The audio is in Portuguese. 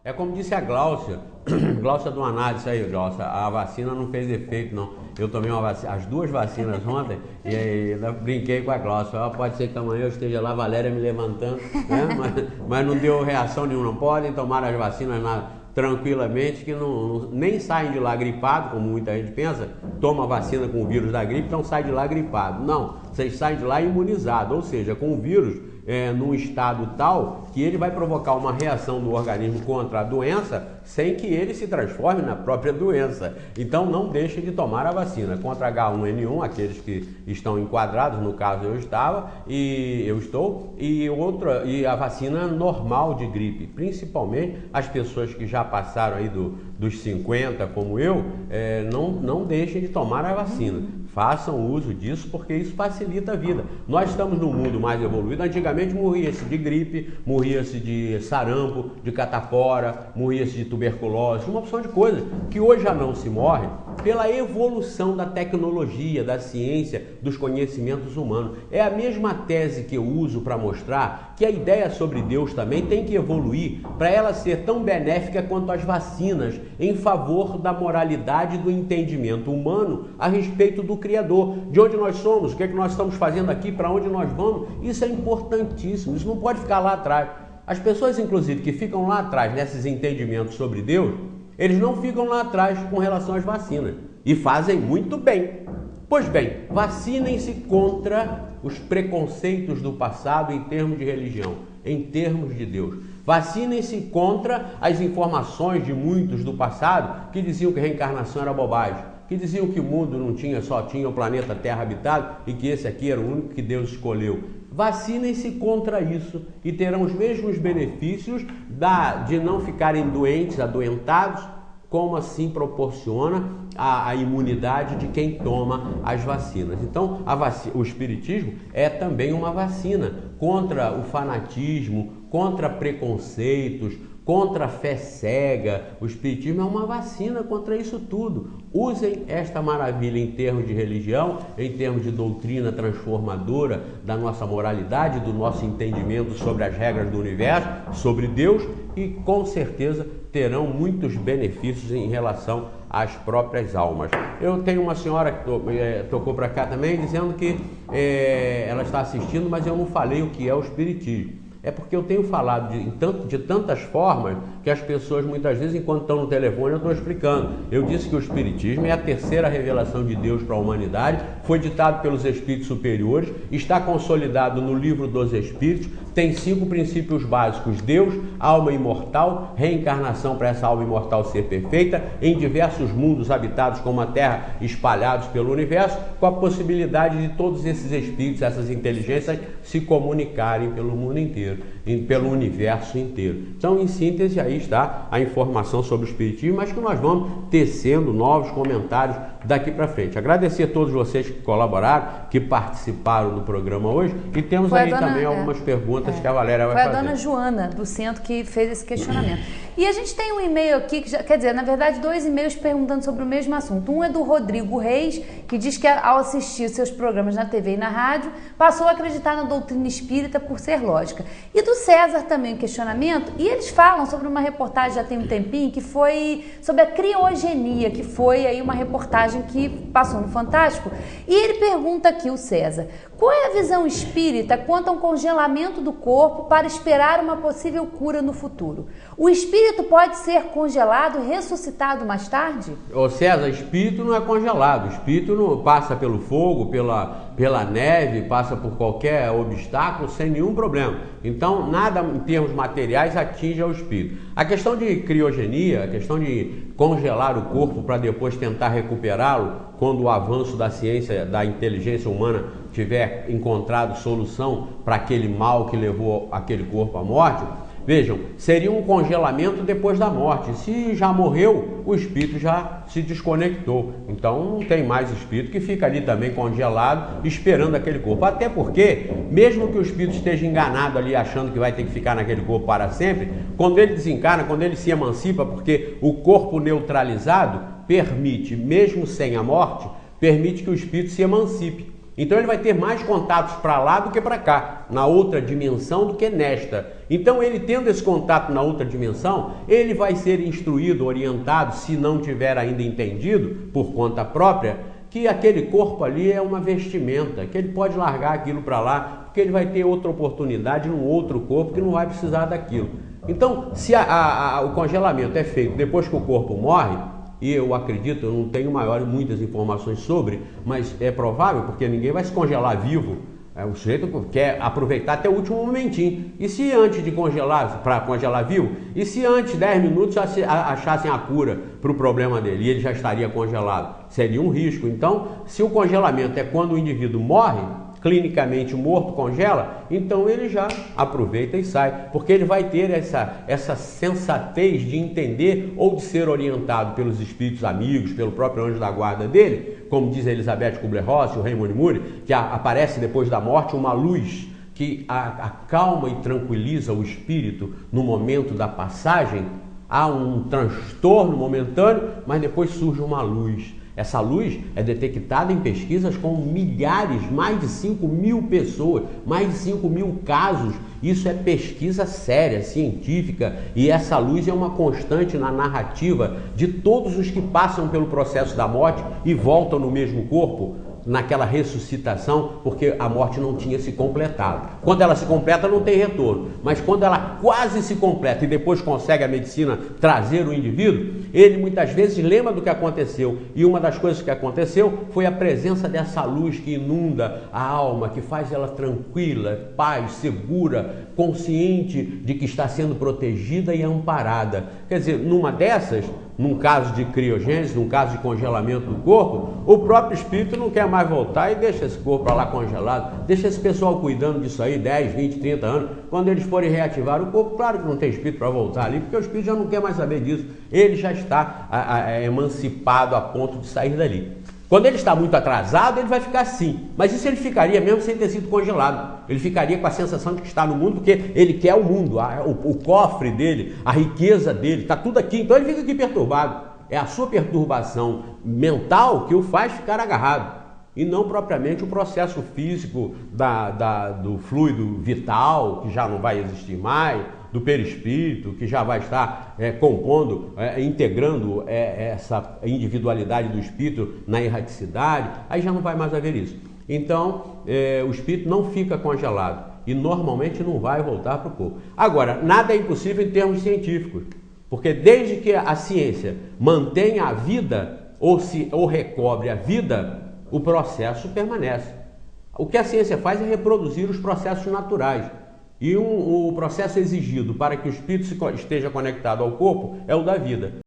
É como disse a Gláucia, Gláucia do Anades aí, Gláucia, a vacina não fez efeito não. Eu tomei as duas vacinas ontem e aí eu brinquei com a Gláucia. Pode ser que amanhã eu esteja lá, a Valéria me levantando, né? mas não deu reação nenhuma. Não podem tomar as vacinas tranquilamente, que nem saem de lá gripado, como muita gente pensa, toma vacina com o vírus da gripe, então sai de lá gripado. Não, vocês saem de lá imunizados, ou seja, com o vírus num estado tal que ele vai provocar uma reação do organismo contra a doença sem que ele se transforme na própria doença. Então não deixem de tomar a vacina contra H1N1, aqueles que estão enquadrados, no caso eu estou, e a vacina normal de gripe, principalmente as pessoas que já passaram aí dos 50, como eu, não deixem de tomar a vacina. Façam uso disso porque isso facilita a vida. Nós estamos num mundo mais evoluído. Antigamente morria-se de gripe, morria-se de sarampo, de catapora, morria-se de tuberculose, uma opção de coisas que hoje já não se morre pela evolução da tecnologia, da ciência, dos conhecimentos humanos. É a mesma tese que eu uso para mostrar que a ideia sobre Deus também tem que evoluir para ela ser tão benéfica quanto as vacinas em favor da moralidade e do entendimento humano a respeito do Criador, de onde nós somos, o que é que nós estamos fazendo aqui, para onde nós vamos. Isso é importantíssimo, isso não pode ficar lá atrás. As pessoas, inclusive, que ficam lá atrás nesses entendimentos sobre Deus, eles não ficam lá atrás com relação às vacinas e fazem muito bem. Pois bem, vacinem-se contra os preconceitos do passado em termos de religião, em termos de Deus. Vacinem-se contra as informações de muitos do passado que diziam que reencarnação era bobagem, que diziam que o mundo só tinha o planeta Terra habitado e que esse aqui era o único que Deus escolheu. Vacinem-se contra isso e terão os mesmos benefícios de não ficarem doentes, adoentados, como assim proporciona a imunidade de quem toma as vacinas. Então, o Espiritismo é também uma vacina contra o fanatismo, contra preconceitos, contra a fé cega. O Espiritismo é uma vacina contra isso tudo. Usem esta maravilha em termos de religião, em termos de doutrina transformadora da nossa moralidade, do nosso entendimento sobre as regras do universo, sobre Deus, e com certeza terão muitos benefícios em relação às próprias almas. Eu tenho uma senhora que tocou para cá também, dizendo que ela está assistindo, mas eu não falei o que é o Espiritismo. É porque eu tenho falado de tantas formas que as pessoas muitas vezes, enquanto estão no telefone, eu estou explicando. Eu disse que o Espiritismo é a terceira revelação de Deus para a humanidade, foi ditado pelos Espíritos superiores, está consolidado no Livro dos Espíritos, tem 5 princípios básicos: Deus, alma imortal, reencarnação para essa alma imortal ser perfeita, em diversos mundos habitados como a Terra, espalhados pelo universo, com a possibilidade de todos esses espíritos, essas inteligências, se comunicarem pelo mundo inteiro, pelo universo inteiro. Então, em síntese, aí está a informação sobre o Espiritismo, mas que nós vamos tecendo novos comentários daqui para frente. Agradecer a todos vocês que colaboraram, que participaram do programa hoje, e temos aí também algumas perguntas que a Valéria vai fazer. Foi a dona Joana, do centro, que fez esse questionamento. E a gente tem um e-mail aqui, quer dizer, na verdade, 2 e-mails perguntando sobre o mesmo assunto. Um é do Rodrigo Reis, que diz que ao assistir seus programas na TV e na rádio, passou a acreditar na doutrina espírita por ser lógica. E do César também um questionamento, e eles falam sobre uma reportagem, já tem um tempinho, que foi sobre a criogenia, que foi aí uma reportagem que passou no Fantástico. E ele pergunta aqui, o César, qual é a visão espírita quanto ao congelamento do corpo para esperar uma possível cura no futuro? O espírito pode ser congelado e ressuscitado mais tarde? Ô César, espírito não é congelado, o espírito não passa pelo fogo, pela neve, passa por qualquer obstáculo sem nenhum problema. Então, nada em termos materiais atinge ao espírito. A questão de criogenia, a questão de congelar o corpo para depois tentar recuperá-lo quando o avanço da ciência, da inteligência humana tiver encontrado solução para aquele mal que levou aquele corpo à morte, vejam, seria um congelamento depois da morte. Se já morreu, o espírito já se desconectou. Então não tem mais espírito que fica ali também congelado, esperando aquele corpo. Até porque, mesmo que o espírito esteja enganado ali, achando que vai ter que ficar naquele corpo para sempre, quando ele desencarna, quando ele se emancipa, porque o corpo neutralizado permite, mesmo sem a morte, permite que o espírito se emancipe. Então ele vai ter mais contatos para lá do que para cá, na outra dimensão do que nesta. Então ele tendo esse contato na outra dimensão, ele vai ser instruído, orientado, se não tiver ainda entendido, por conta própria, que aquele corpo ali é uma vestimenta, que ele pode largar aquilo para lá, porque ele vai ter outra oportunidade num outro corpo que não vai precisar daquilo. Então, se o congelamento é feito depois que o corpo morre, e eu acredito, eu não tenho muitas informações sobre, mas é provável, porque ninguém vai se congelar vivo. O sujeito quer aproveitar até o último momentinho. E se antes de congelar, para congelar vivo, e se antes 10 minutos achassem a cura para o problema dele e ele já estaria congelado? Seria um risco. Então, se o congelamento é quando o indivíduo morre, clinicamente morto, congela, então ele já aproveita e sai, porque ele vai ter essa sensatez de entender ou de ser orientado pelos espíritos amigos, pelo próprio anjo da guarda dele, como diz a Elizabeth Kubler-Ross, o Raymond Moody, que aparece depois da morte uma luz que acalma e tranquiliza o espírito no momento da passagem. Há um transtorno momentâneo, mas depois surge uma luz. Essa luz é detectada em pesquisas com milhares, mais de 5.000 pessoas, mais de 5.000 casos. Isso é pesquisa séria, científica, e essa luz é uma constante na narrativa de todos os que passam pelo processo da morte e voltam no mesmo corpo, naquela ressuscitação, porque a morte não tinha se completado. Quando ela se completa, não tem retorno, mas quando ela quase se completa e depois consegue a medicina trazer o indivíduo, ele muitas vezes lembra do que aconteceu, e uma das coisas que aconteceu foi a presença dessa luz que inunda a alma, que faz ela tranquila, paz, segura, consciente de que está sendo protegida e amparada. Quer dizer, numa dessas, num caso de criogênese, num caso de congelamento do corpo, o próprio espírito não quer mais voltar e deixa esse corpo para lá congelado, deixa esse pessoal cuidando disso aí 10, 20, 30 anos. Quando eles forem reativar o corpo, claro que não tem espírito para voltar ali, porque o espírito já não quer mais saber disso, ele já está emancipado a ponto de sair dali. Quando ele está muito atrasado, ele vai ficar assim. Mas isso ele ficaria mesmo sem ter sido congelado. Ele ficaria com a sensação de que está no mundo, porque ele quer o mundo, o cofre dele, a riqueza dele, está tudo aqui. Então ele fica aqui perturbado. É a sua perturbação mental que o faz ficar agarrado. E não propriamente o processo físico do fluido vital, que já não vai existir mais, do perispírito, que já vai estar compondo, integrando essa individualidade do espírito na erraticidade, aí já não vai mais haver isso. Então, o espírito não fica congelado e normalmente não vai voltar para o corpo. Agora, nada é impossível em termos científicos, porque desde que a ciência mantenha a vida ou recobre a vida, o processo permanece. O que a ciência faz é reproduzir os processos naturais. E o processo exigido para que o espírito esteja conectado ao corpo é o da vida.